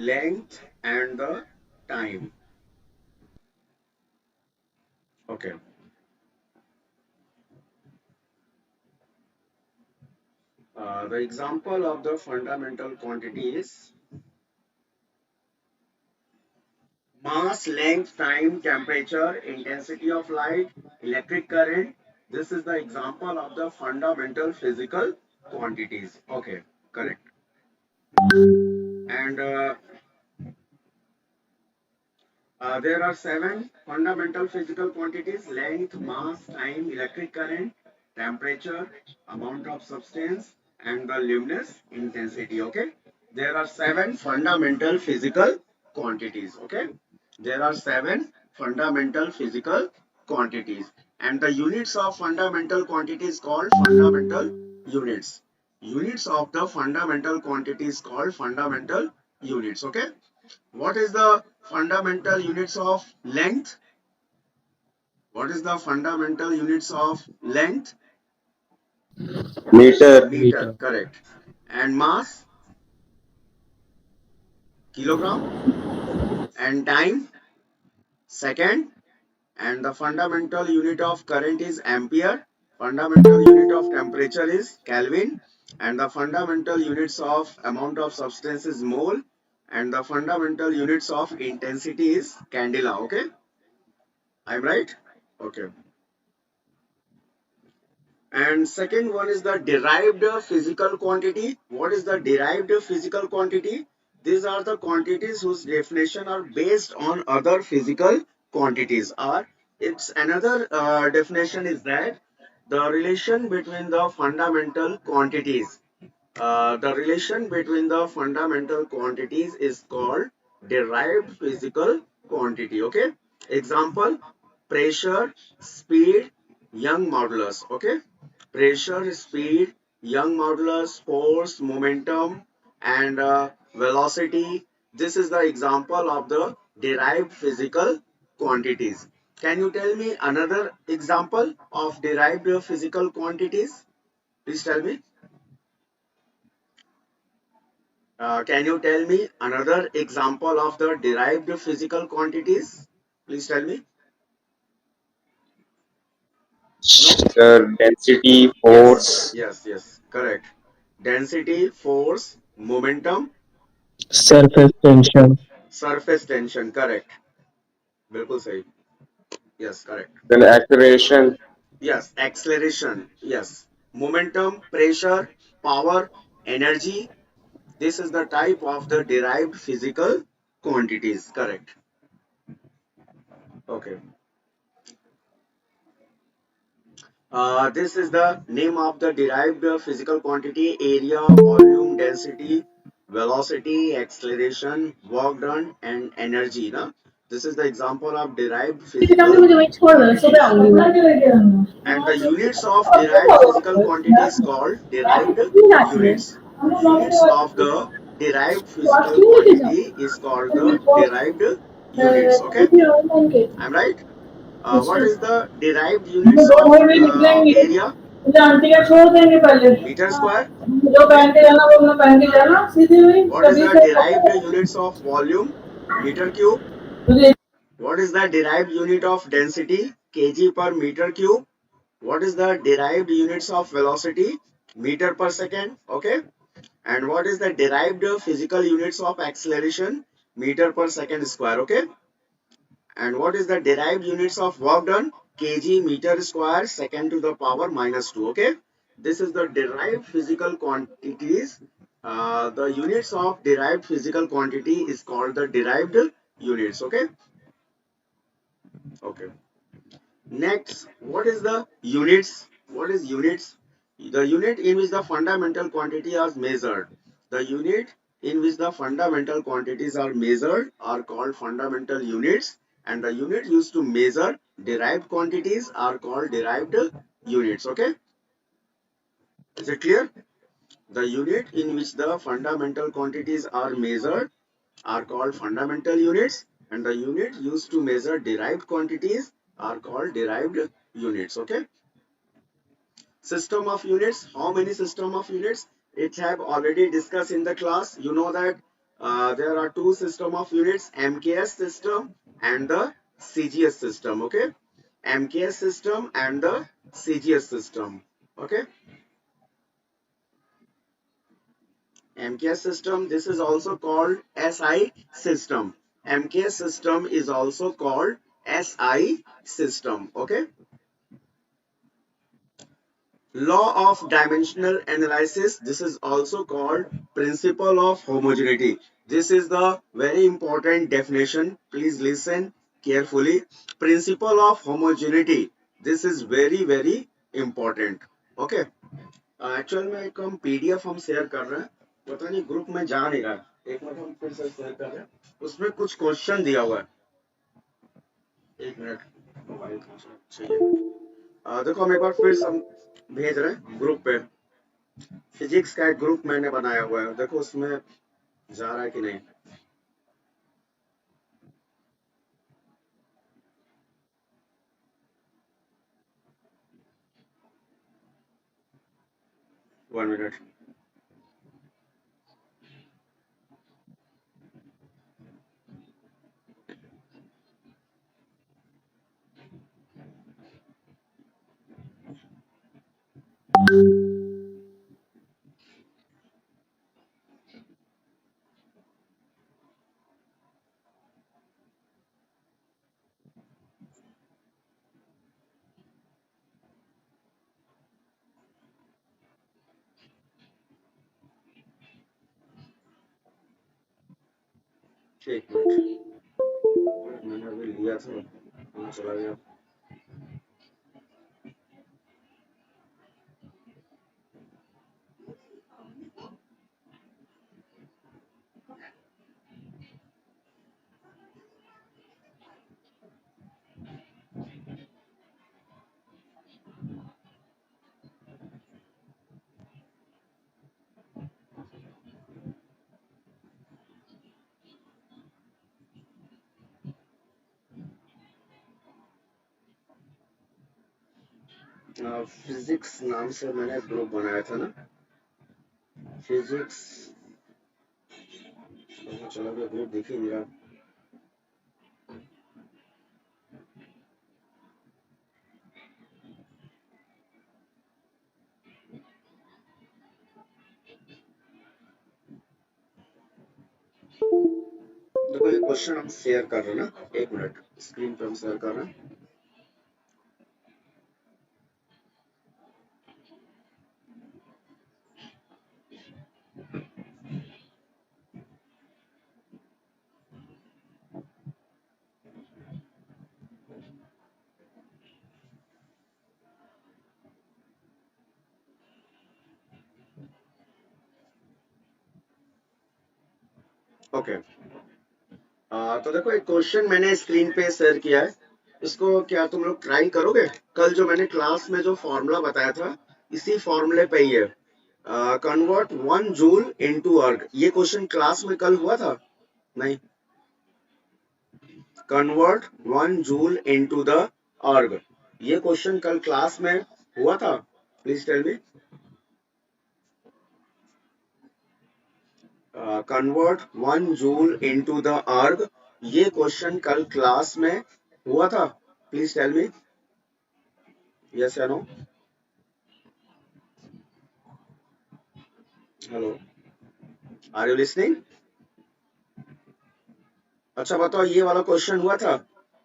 length and the time. Okay. The example of the fundamental quantity is mass, length, time, temperature, intensity of light, electric current. This is the example of the fundamental physical quantities. Okay, correct. And there are seven fundamental physical quantities: length, mass, time, electric current, temperature, amount of substance, and the luminous intensity. Okay, there are seven fundamental physical quantities. Okay, there are seven fundamental physical quantities, and the units of fundamental quantities called fundamental units. Units of the fundamental quantities called fundamental units. Okay, what is the fundamental units of length? What is the fundamental units of length? Meter. Meter, Meter. correct. And mass, kilogram. And time, second. And the fundamental unit of current is ampere. Fundamental unit of temperature is Kelvin. And the fundamental units of amount of substance is mole. And the fundamental units of intensity is candela. Okay, I'm right? Okay. And second one is the derived physical quantity. What is the derived physical quantity? These are the quantities whose definition are based on other physical quantities. Or its another definition is that the relation between the fundamental quantities. The relation between the fundamental quantities is called derived physical quantity. Okay. Example: pressure, speed, Young modulus. Okay, pressure, speed, Young modulus, force, momentum, and velocity. This is the example of the derived physical quantities. Can you tell me another example of derived physical quantities? Please tell me. Can you tell me another example of the derived physical quantities? Please tell me. No? Density, Yes, force. yes, correct. Density, force, momentum, Surface tension. surface tension, correct. बिल्कुल सही. Yes, correct. Then acceleration. Yes, acceleration. Yes. Momentum, pressure, power, energy. This is the type of the derived physical quantities. Correct. Okay. This is the name of the derived physical quantity: area, volume, density, velocity, acceleration, work done, and energy. Na? This is the example of derived physical quantities. And the units of derived physical quantity is called derived units. Units of the derived physical quantity is called the derived units. Okay, I'm right. What is the derived units of area? Aunty का छोड़ देंगे पहले Meter square. जो Okay. पहन के जाना वो अपना पहन के जाना सीधी हुई What is कभी the से derived units of volume? Meter cube. What is the derived unit of density? Kg per meter cube. What is the derived units of velocity? Meter per second. Okay. And what is the derived physical units of acceleration? Meter per second square. Okay. And what is the derived units of work done? Kg meter square second to the power minus 2. Okay. This is the derived physical quantities. The units of derived physical quantity is called the derived units. Okay. Okay. Next, what is the units? What is units? The unit in which the fundamental quantity is measured. The unit in which the fundamental quantities are measured are called fundamental units, and the unit used to measure derived quantities are called derived units. Okay, is it clear? The unit in which the fundamental quantities are measured are called fundamental units, and the unit used to measure derived quantities are called derived units. Okay. System of units. How many system of units? It have already discussed in the class. You know that there are two system of units, MKS system and the CGS system. Okay, MKS system and the CGS system. Okay, MKS system, this is also called SI system. MKS system is also called SI system. Okay, law of dimensional analysis, this is also called principle of homogeneity. This is the very important definition, please listen carefully. Principle of homogeneity, this is very important. Okay, actual में एक हम PDF हम share कर रहे हैं, पता नहीं group में जा नहीं रहा है। एक मिनट हम फिर से शेयर कर रहे हैं, उसमें कुछ क्वेश्चन दिया हुआ है। एक मिनट मोबाइल चाहिए। देखो हम एक बार फिर से हम भेज रहे हैं ग्रुप पे। फिजिक्स का एक ग्रुप मैंने बनाया हुआ है, देखो उसमें जा रहा है कि नहीं। One minute. एक मिनट, मैंने अभी लिया था, चला गया। फिजिक्स नाम से मैंने ग्रुप बनाया था ना, फिजिक्स। चला गया ग्रुप, दिख ही नहीं रहा। देखो ये क्वेश्चन हम शेयर कर रहे हैं ना, एक मिनट, स्क्रीन पे हम शेयर कर रहे हैं। ओके, तो देखो एक क्वेश्चन मैंने स्क्रीन पे शेयर किया है, इसको क्या तुम लोग ट्राई करोगे? कल जो मैंने क्लास में जो फॉर्मूला बताया था, इसी फॉर्मूले पे ही है। कन्वर्ट 1 जूल इनटू अर्ग, ये क्वेश्चन क्लास में कल हुआ था नहीं? Convert 1 joule into the erg, ये क्वेश्चन कल क्लास में हुआ था? Please tell me. Convert 1 joule into the erg, ये क्वेश्चन कल क्लास में हुआ था? प्लीज टेल मी, यस या no. Hello, are you listening? अच्छा बताओ, ये वाला क्वेश्चन हुआ था?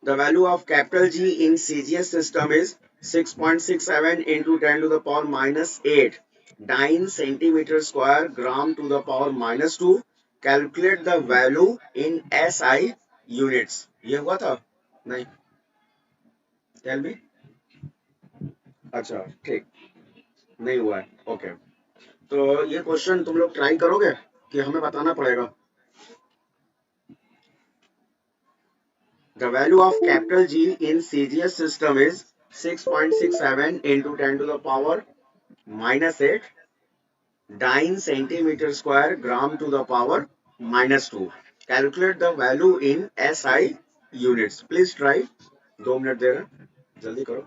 The value of capital G in CGS system is 6.67 into 10 to the power -8 9 centimeter square gram to the power -2, calculate the value in SI units, ये हुआ था नहीं? Tell me. अच्छा ठीक, नहीं हुआ है, ओके। तो ये क्वेश्चन तुम लोग ट्राई करोगे कि हमें बताना पड़ेगा? The value of capital G in CGS system is 6.67 into 10 to the power -8 9 centimeter square gram to the power -2. Calculate the value in SI units. Please try. 2 minute दे रहे हैं, जल्दी करो।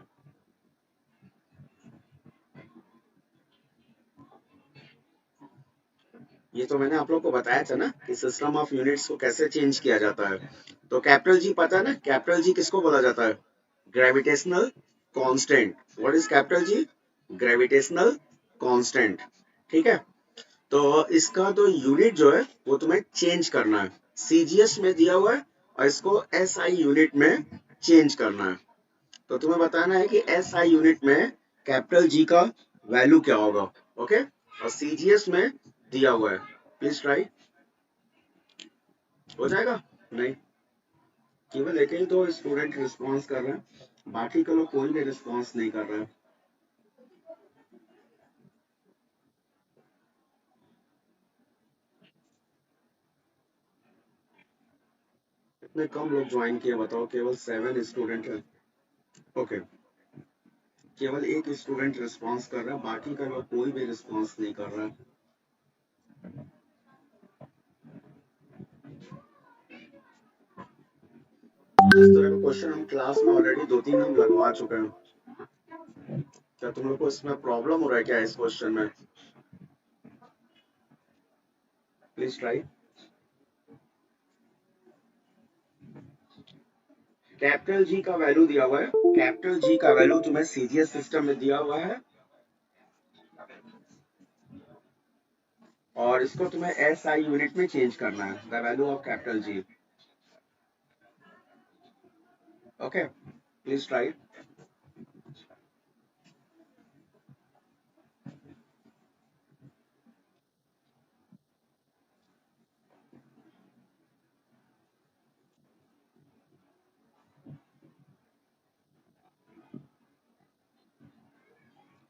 ये तो मैंने आप लोग को बताया था ना कि सिस्टम ऑफ यूनिट्स को कैसे चेंज किया जाता है। तो कैपिटल जी पता है ना, कैपिटल जी किसको बोला जाता है? Gravitational constant. What is capital G? Gravitational constant. ठीक है, तो इसका तो यूनिट जो है वो तुम्हें चेंज करना है। सीजीएस में दिया हुआ है और इसको एसआई यूनिट में चेंज करना है। तो तुम्हें बताना है कि एसआई यूनिट में कैपिटल जी का वैल्यू क्या होगा। ओके, और सीजीएस में दिया हुआ है। Please try. हो जाएगा? नहीं, केवल एक ही तो स्टूडेंट रिस्पॉन्स कर रहे हैं, बाकी के लोग कोई भी रिस्पॉन्स नहीं कर रहे हैं। इतने कम लोग ज्वाइन किए, बताओ, केवल 7 स्टूडेंट है। ओके, केवल एक स्टूडेंट रिस्पॉन्स कर रहा है, बाकी का लोग कोई भी रिस्पॉन्स नहीं कर रहा है। इस तरह का क्वेश्चन हम क्लास में ऑलरेडी 2-3 हम लगवा चुके हैं। क्या तुम लोग को इसमें प्रॉब्लम हो रहा है क्या इस क्वेश्चन में? Please try. कैपिटल जी का वैल्यू दिया हुआ है, कैपिटल जी का वैल्यू तुम्हें सीजीएस सिस्टम में दिया हुआ है और इसको तुम्हें एसआई यूनिट में चेंज करना है, the value of capital ji. Okay, please try.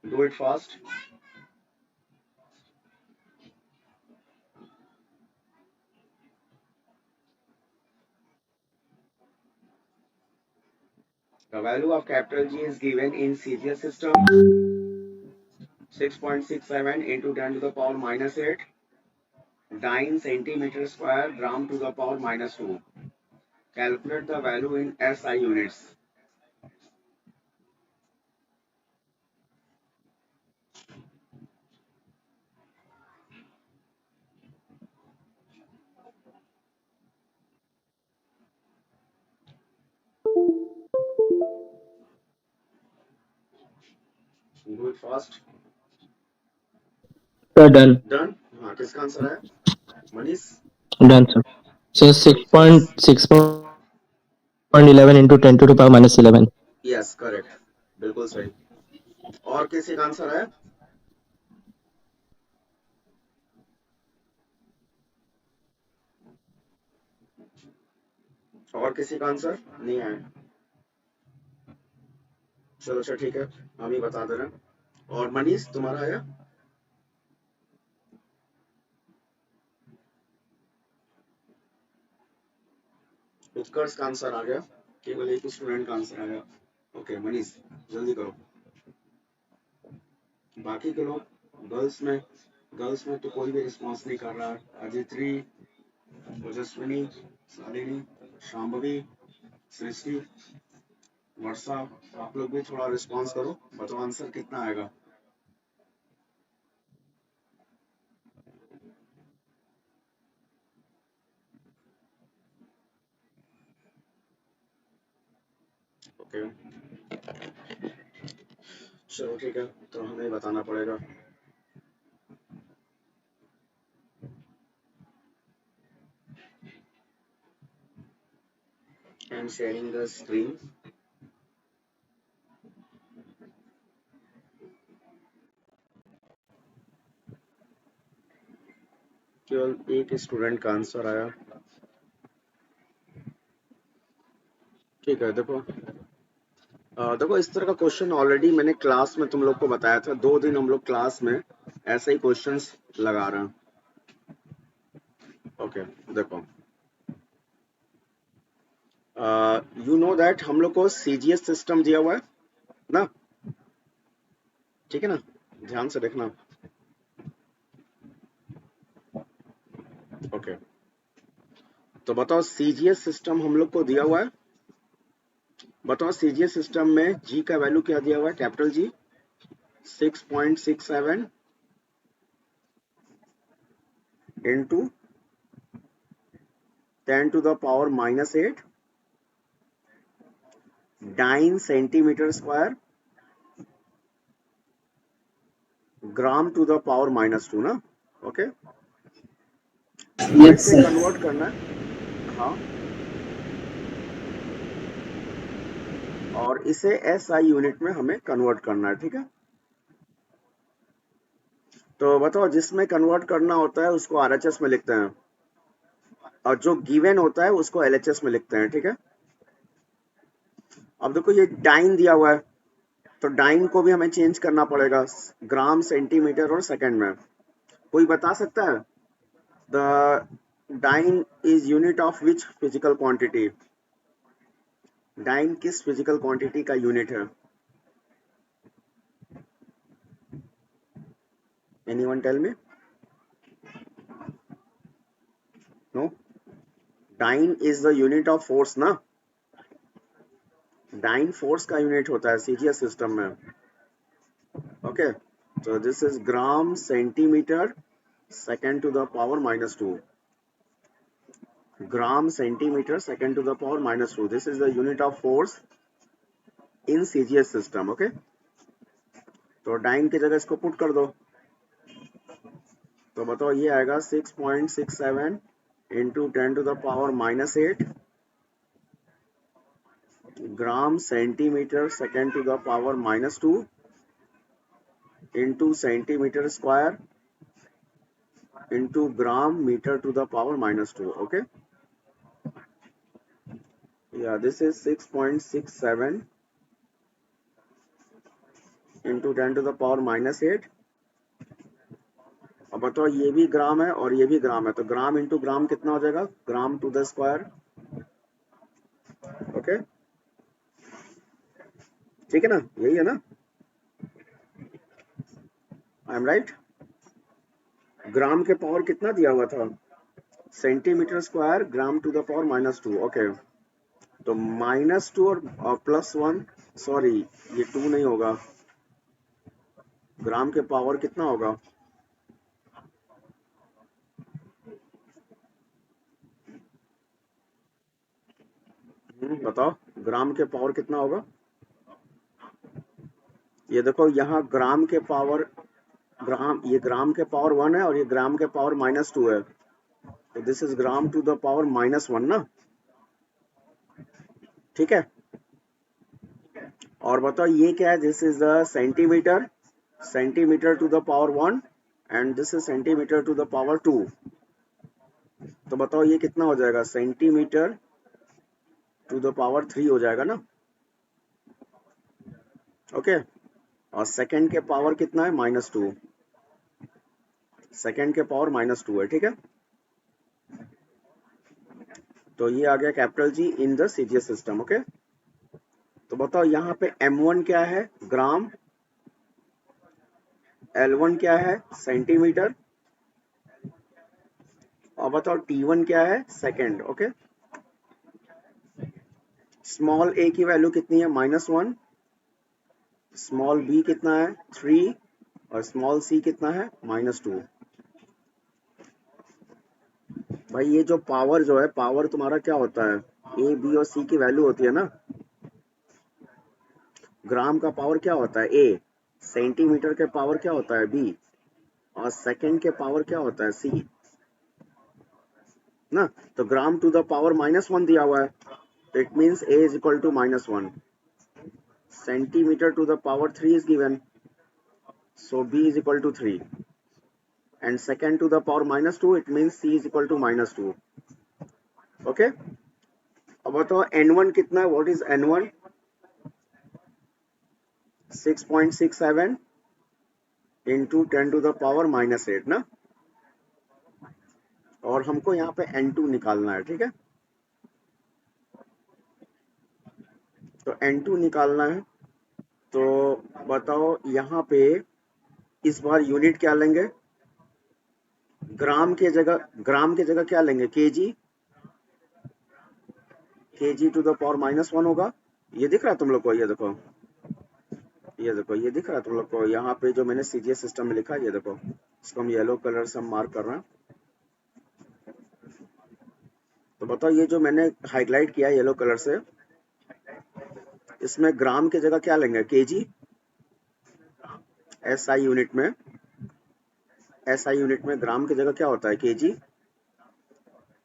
Do it fast. The value of capital G is given in CGS system 6.67 into 10 to the power minus 8, 9 centimeter square gram to the power minus 2. Calculate the value in SI units. Do it fast. Sir, done. Done? हाँ, किसका answer है? Manish? Done, sir. So Yes. 6.11 into 10 to the power minus 11. Yes, correct. बिल्कुल सही। और किसी का answer है? और किसी का आंसर नहीं आया? चलो अच्छा ठीक है, हम ही बता दे रहे हैं। और मनीष तुम्हारा आया? उत्कर्ष का आंसर आ गया, केवल एक स्टूडेंट का आंसर आ गया। ओके मनीष, जल्दी करो। बाकी के लोग गर्ल्स में तो कोई भी रिस्पॉन्स नहीं कर रहा है। अजित्री, ओजस्विनी, शालिनी, शांभवी, सृष्टि, वर्षा, आप लोग भी थोड़ा रिस्पॉन्स करो, बताओ आंसर कितना आएगा। ओके, चलो ठीक है, तो हमें बताना पड़ेगा। I am sharing the screen. केवल एक स्टूडेंट का आंसर आया। ठीक है, देखो इस तरह का क्वेश्चन ऑलरेडी मैंने क्लास में तुम लोग को बताया था। 2 दिन हम लोग क्लास में ऐसे ही क्वेश्चंस लगा रहे हैं। ओके, देखो यू नो दैट हम लोग को सीजीएस सिस्टम दिया हुआ है ना, ठीक है ना, ध्यान से देखना। ओके, तो बताओ सीजीएस सिस्टम हम लोग को दिया हुआ है। बताओ सीजीएस सिस्टम में जी का वैल्यू क्या दिया हुआ है? Capital G 6.67 into 10 to the power minus 8 dyne centimeter square gram to the power minus 2 ना। ओके, और Yes, इसे sir. कन्वर्ट करना है, हाँ, और इसे एसआई यूनिट में हमें कन्वर्ट करना है, ठीक है। तो बताओ, जिसमें कन्वर्ट करना होता है उसको आरएचएस में लिखते हैं, और जो गिवन होता है उसको एलएचएस में लिखते हैं, ठीक है। अब देखो, ये डाइन दिया हुआ है, तो डाइन को भी हमें चेंज करना पड़ेगा ग्राम, सेंटीमीटर और सेकंड में। कोई बता सकता है the dyne is unit of which physical quantity? Dyne किस फिजिकल क्वांटिटी का यूनिट है? Anyone tell me? No, dyne is the unit of force ना। डाइन फोर्स का यूनिट होता है सीजीएस सिस्टम में। Okay, so this is gram centimeter second to the power minus 2. Gram centimeter second to the power minus 2. This is the unit of force in CGS system. Okay, तो dine की जगह इसको put कर दो, तो बताओ ये आएगा 6.67 into 10 to the power minus 8 gram centimetre second to the power minus 2 into centimetre square into gram meter to the power minus 2. Okay, yeah, this is 6.67 into 10 to the power minus 8. अब बताओ, ये भी ग्राम है और ये भी ग्राम है, तो ग्राम इंटू ग्राम कितना हो जाएगा? ग्राम टू द स्क्वायर। ओके, ठीक है ना, यही है ना, आई एम राइट। ग्राम के पावर कितना दिया हुआ था? Centimetre square gram to the power minus 2। Okay, तो माइनस 2 और प्लस 1, सॉरी ये 2 नहीं होगा, ग्राम के पावर कितना होगा? बताओ, ग्राम के पावर कितना होगा? ये देखो, यहाँ ग्राम के पावर, ग्राम, ये ग्राम के पावर 1 है और ये ग्राम के पावर माइनस 2 है, तो this is gram to the power minus 1 ना, ठीक है। और बताओ ये क्या है? This is the centimetre, centimetre to the power 1 and this is centimetre to the power 2, तो बताओ ये कितना हो जाएगा? सेंटीमीटर टू द पावर 3 हो जाएगा ना। ओके, और सेकंड के पावर कितना है? माइनस 2, सेकंड के पावर माइनस 2 है, ठीक है। तो ये आ गया capital G in the CGS system. Okay, तो बताओ यहाँ पे m1 क्या है? ग्राम, L1 क्या है? सेंटीमीटर, और बताओ T1 क्या है? सेकंड। ओके, स्मॉल a की वैल्यू कितनी है? -1, स्मॉल b कितना है? 3, और स्मॉल c कितना है? -2। भाई ये जो पावर जो है, पावर तुम्हारा क्या होता है? a, b और c की वैल्यू होती है ना। ग्राम का पावर क्या होता है? a, सेंटीमीटर के पावर क्या होता है? b, और सेकंड के पावर क्या होता है? c ना। तो ग्राम टू द पावर -1 दिया हुआ है, तो it means a is equal to -1। Centimetre to the power 3 is given, so b is equal to 3, and second to the power -2, it means c is equal to -2। okay, अब बताओ n1 कितना है? What is n1? 6.67 into 10 to the power -8 ना, और हमको यहाँ पे n2 निकालना है, ठीक है। तो n2 निकालना है, तो बताओ यहाँ पे इस बार यूनिट क्या लेंगे? ग्राम के जगह क्या लेंगे? Kg, kg to the power -1 होगा। ये दिख रहा है तुम लोग को? ये देखो, ये देखो, ये दिख रहा है तुम लोग को? यहाँ पे जो मैंने सीजीएस सिस्टम में लिखा है, ये देखो, इसको हम येलो कलर से हम मार्क कर रहे हैं। तो बताओ ये जो मैंने हाईलाइट किया येलो कलर से, इसमें ग्राम की जगह क्या लेंगे, केजी। एसआई यूनिट में, एसआई यूनिट में ग्राम की जगह क्या होता है, केजी।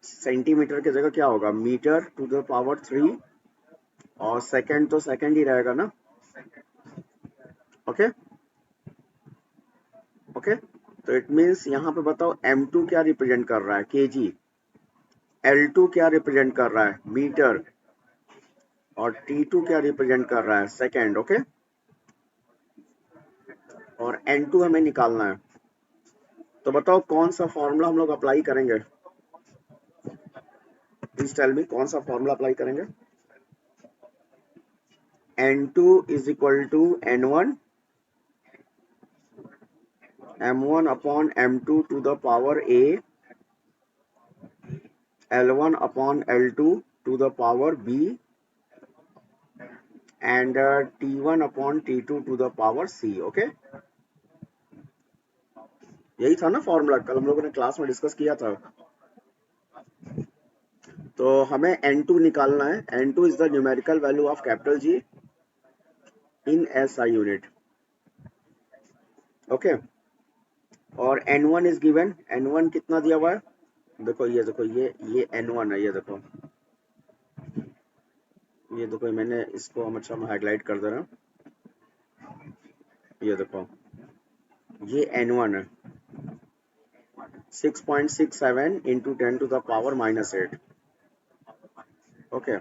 सेंटीमीटर की जगह क्या होगा, मीटर टू द पावर 3, और सेकंड तो सेकंड ही रहेगा ना। ओके ओके, तो इट मीन्स यहाँ पे बताओ m2 क्या रिप्रेजेंट कर रहा है, केजी। L2 क्या रिप्रेजेंट कर रहा है, मीटर। और T2 क्या रिप्रेजेंट कर रहा है, सेकंड। ओके, और N2 हमें निकालना है। तो बताओ कौन सा फॉर्मूला हम लोग अप्लाई करेंगे, प्लीज टेल मी, कौन सा फॉर्मूला अप्लाई करेंगे। N2 is equal to N1 M1 upon M2 to the power A, L1 upon L2 to the power B, and T1 upon T2 to the power C. Okay, यही था ना formula, कल हम लोगों ने class में discuss किया था। तो हमें N2 निकालना है। N2 is the numerical value of capital G in SI unit. Okay, और N1 इज गिवन, N1 कितना दिया हुआ है, देखो ये देखो, ये N1 है, ये देखो मैंने इसको हम अच्छा हाईलाइट कर दे रहा हूँ, ये देखो ये N1 है, 6.67 into 10 to the power -8। Okay,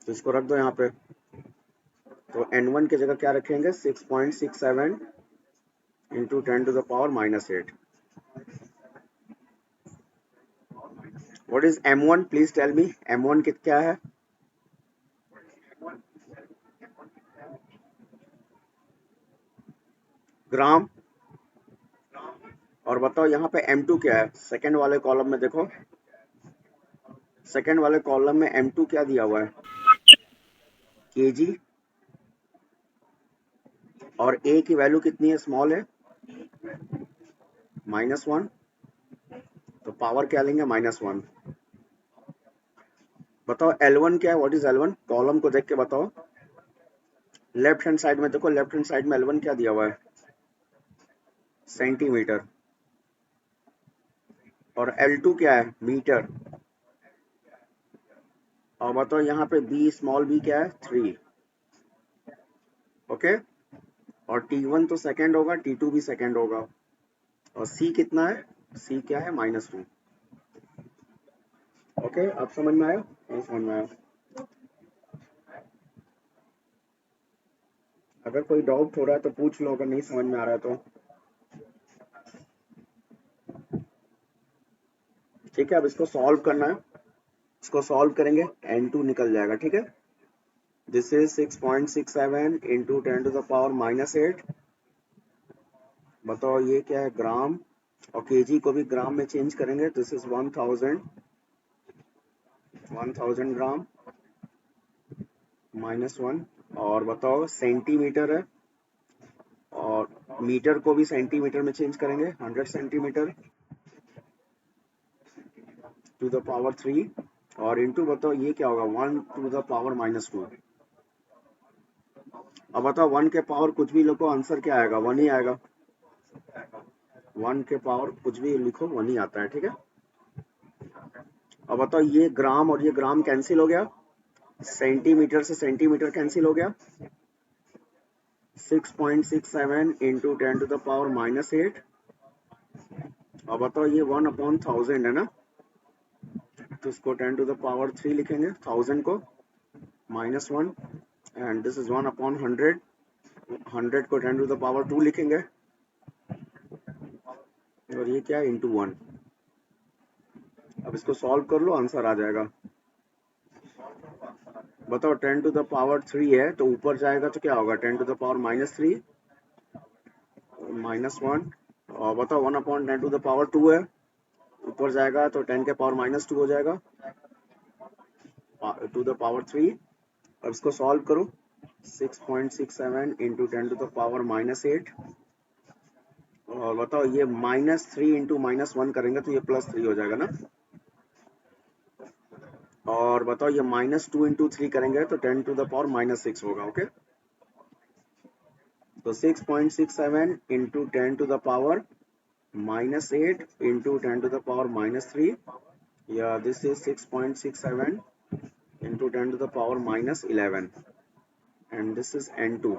तो इसको रख दो यहाँ पे। तो N1 की जगह क्या रखेंगे, 6.67 into 10 to the power -8। What is M1, please tell me, M1 क्या है, ग्राम। और बताओ यहाँ पे M2 क्या है, सेकंड वाले कॉलम में देखो, सेकंड वाले कॉलम में M2 क्या दिया हुआ है, केजी। और A की वैल्यू कितनी है, स्मॉल है, -1, तो पावर क्या लेंगे, -1। बताओ L1 क्या है, व्हाट इज L1, कॉलम को देख के बताओ। लेफ्ट हैंड साइड में देखो, लेफ्ट हैंड साइड में L1 क्या दिया हुआ है, सेंटीमीटर। और L2 क्या है, मीटर। और बताओ यहाँ पे B, स्मॉल b क्या है, 3। ओके, और T1 तो सेकंड होगा, T2 भी सेकंड होगा। और C कितना है, C क्या है, -2। ओके, अब समझ में आया, नहीं समझ में आया। अगर कोई डाउट हो रहा है तो पूछ लो, अगर नहीं समझ में आ रहा है तो। ठीक है, अब इसको सॉल्व करना है, इसको सॉल्व करेंगे, N2 निकल जाएगा। ठीक है, this is 6.67 into 10 to the power -8। बताओ ये क्या है, ग्राम। और केजी को भी ग्राम में चेंज करेंगे, दिस इज 1000 ग्राम -1। और बताओ सेंटीमीटर है, और मीटर को भी सेंटीमीटर में चेंज करेंगे, 100 सेंटीमीटर टू द पावर 3। और इंटू बताओ ये क्या होगा, 1 टू द पावर -2। अब बताओ 1 के पावर कुछ भी लिखो, आंसर क्या आएगा, 1 ही आएगा। 1 के पावर कुछ भी लिखो, 1 ही आता है। ठीक है, अब बताओ ये ग्राम और ये ग्राम कैंसिल हो गया, सेंटीमीटर से सेंटीमीटर कैंसिल हो गया, 6.67 इंटू 10 टू द पावर -8। अब बताओ ये 1/1000 है ना, तो इसको 10 टू द पावर 3 लिखेंगे, 1000 को -1, एंड दिस इज 1/100। 100 को 10 टू द पावर 2 लिखेंगे, और ये क्या है, इंटू 1। अब इसको सॉल्व कर लो, आंसर आ जाएगा। बताओ 10 टू द पावर 3 है, तो ऊपर जाएगा तो क्या होगा, 10 टू द पावर -3 -1। और बताओ 1/10 टू द पावर 2 है, ऊपर जाएगा तो 10 के पावर -2 हो जाएगा, टू द पावर 3। अब इसको सॉल्व करो, 6.67 इंटू 10 टू द पावर -8। और बताओ ये -3 इंटू -1 करेंगे तो ये +3 हो जाएगा ना। और बताओ ये -2 इंटू 3 करेंगे तो 10 टू द पावर -6 होगा। ओके, तो 6.67 into 10 to the power -8 into 10 to the power -3, या this is 6.67 into 10 to the power -11, and this is n2,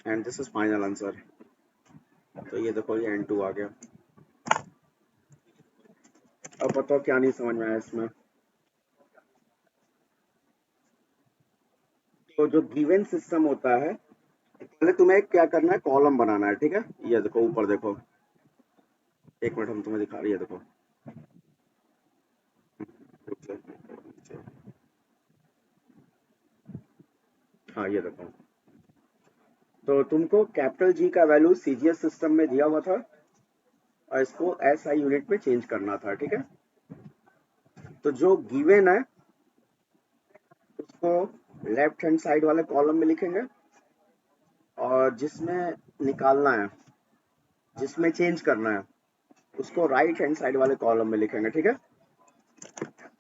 and this is final answer। तो ये देखो ये n2 आ गया। अब बताओ क्या नहीं समझ में आया इसमें। तो जो गिवन सिस्टम होता है, पहले तुम्हें क्या करना है, कॉलम बनाना है, ठीक है। ये देखो ऊपर देखो, एक मिनट हम तुम्हें दिखा रही है, देखो हाँ ये देखो। तो तुमको कैपिटल जी का वैल्यू सीजीएस सिस्टम में दिया हुआ था और इसको एसआई यूनिट में चेंज करना था, ठीक है। तो जो गिवन है उसको लेफ्ट हैंड साइड वाले कॉलम में लिखेंगे, और जिसमें निकालना है, जिसमें चेंज करना है, उसको राइट हैंड साइड वाले कॉलम में लिखेंगे, ठीक है।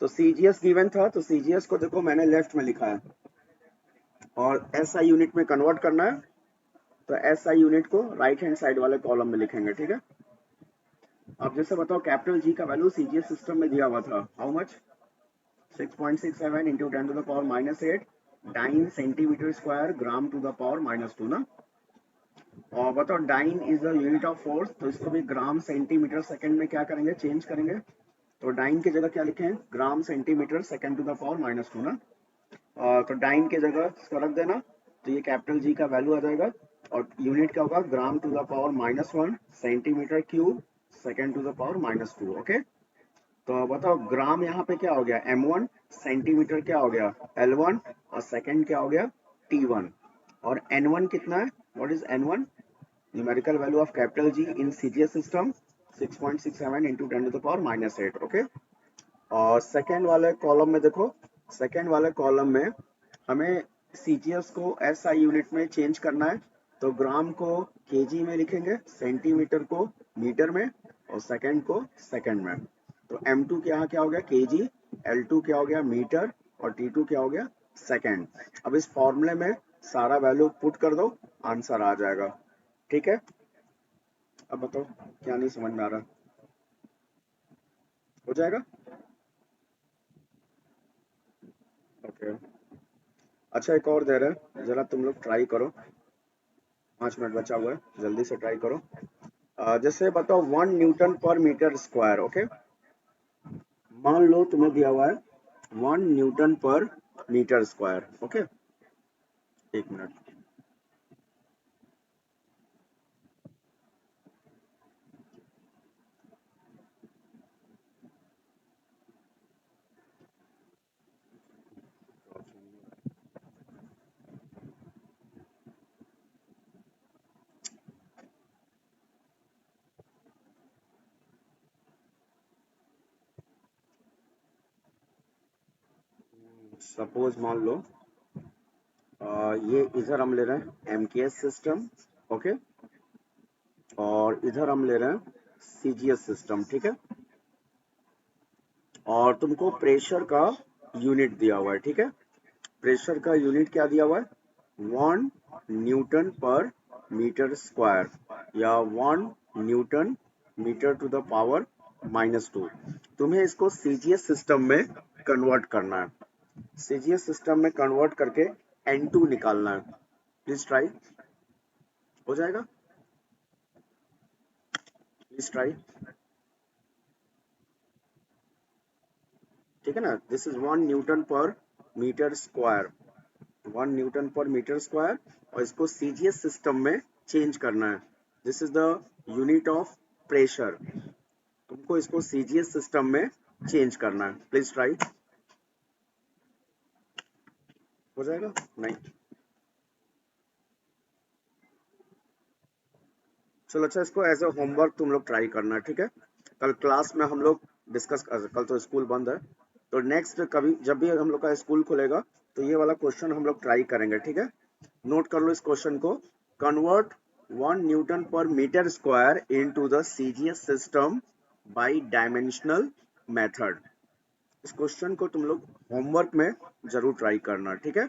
तो सीजीएस गिवन था, तो सीजीएस को देखो मैंने लेफ्ट में लिखा है, और एसआई यूनिट में कन्वर्ट करना है, तो एसआई यूनिट को राइट हैंड साइड वाले कॉलम में लिखेंगे, ठीक है। अब जैसे बताओ कैपिटल जी का वैल्यू सीजीएस सिस्टम में दिया हुआ था, how much, 6.67 into 10 to the power -8 dyne centimetre square gram to the power -2 ना। और बताओ dyne is the unit of force, तो इसको भी ग्राम सेंटीमीटर सेकंड में क्या करेंगे, चेंज करेंगे। तो डाइन की जगह क्या लिखें, gram centimetre second to the power -2 ना। तो डाइन की जगह इसको रख देना, तो ये कैपिटल जी का वैल्यू आ जाएगा, और यूनिट क्या होगा, gram to the power -1 centimetre cube second to the power -2। Okay, तो बताओ ग्राम यहाँ पे क्या हो गया, m1, सेंटीमीटर क्या हो गया, l1, और सेकंड क्या हो गया, t1, और n1 कितना है, what is n1, numerical value of capital G in CGS system 6.67 into 10 to the power -8। Okay, और सेकंड वाले कॉलम में देखो, सेकंड वाले कॉलम में हमें सीजीएस को एसआई यूनिट में चेंज करना है, तो ग्राम को केजी में लिखेंगे, सेंटीमीटर को मीटर में, और सेकंड को सेकंड में। तो m2 के यहाँ क्या हो गया, केजी, l2 क्या हो गया, मीटर, और t2 क्या हो गया, सेकंड। अब इस फॉर्मूले में सारा वैल्यू पुट कर दो, आंसर आ जाएगा, ठीक है। अब बताओ क्या नहीं समझ में आ रहा, हो जाएगा। ओके, अच्छा एक और दे रहे हैं, जरा तुम लोग ट्राई करो, 5 मिनट बचा हुआ है, जल्दी से ट्राई करो। जैसे बताओ 1 newton per metre square. Okay, मान लो तुम्हें दिया हुआ है 1 newton per metre square. Okay, एक मिनट, सपोज मान लो ये इधर हम ले रहे हैं एमकेएस सिस्टम, ओके, और इधर हम ले रहे हैं सीजीएस सिस्टम, ठीक है। और तुमको प्रेशर का यूनिट दिया हुआ है, ठीक है। प्रेशर का यूनिट क्या दिया हुआ है, 1 न्यूटन पर मीटर स्क्वायर, या 1 newton metre to the power -2। तुम्हें इसको सीजीएस सिस्टम में कन्वर्ट करना है, सीजीएस सिस्टम में कन्वर्ट करके n2 निकालना है। प्लीज ट्राई, हो जाएगा, प्लीज ट्राई, ठीक है ना। This is 1 newton per metre square, 1 newton per metre square, और इसको सीजीएस सिस्टम में चेंज करना है। This is the unit of pressure, तुमको इसको सीजीएस सिस्टम में चेंज करना है। प्लीज ट्राई, हो जाएगा, नहीं, चलो अच्छा, इसको एज अ होमवर्क तुम लोग ट्राई करना, ठीक है। कल क्लास में हम लोग डिस्कस कर, कल तो स्कूल बंद है, तो नेक्स्ट कभी जब भी हम लोग का स्कूल खुलेगा तो ये वाला क्वेश्चन हम लोग ट्राई करेंगे, ठीक है। नोट कर लो इस क्वेश्चन को, convert 1 newton per metre square into the CGS system by dimensional method. इस क्वेश्चन को तुम लोग होमवर्क में जरूर ट्राई करना, ठीक है?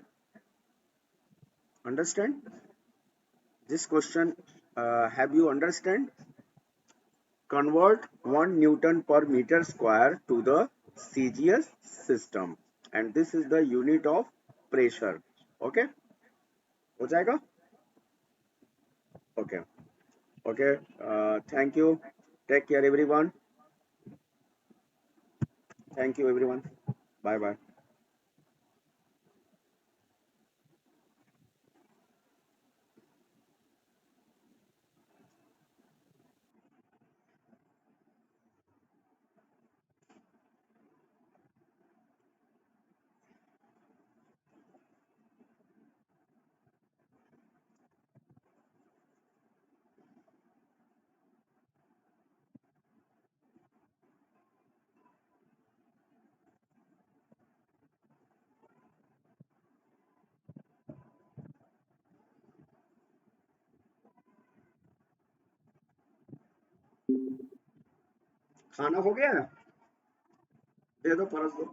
Understand this question? Have you understand? Convert 1 Newton per meter square to the CGS system, and this is the unit of pressure. Okay, हो जाएगा? Okay, okay. Thank you. Take care, everyone. Thank you, everyone. Bye bye. खाना हो गया है? दे दो, परस दो।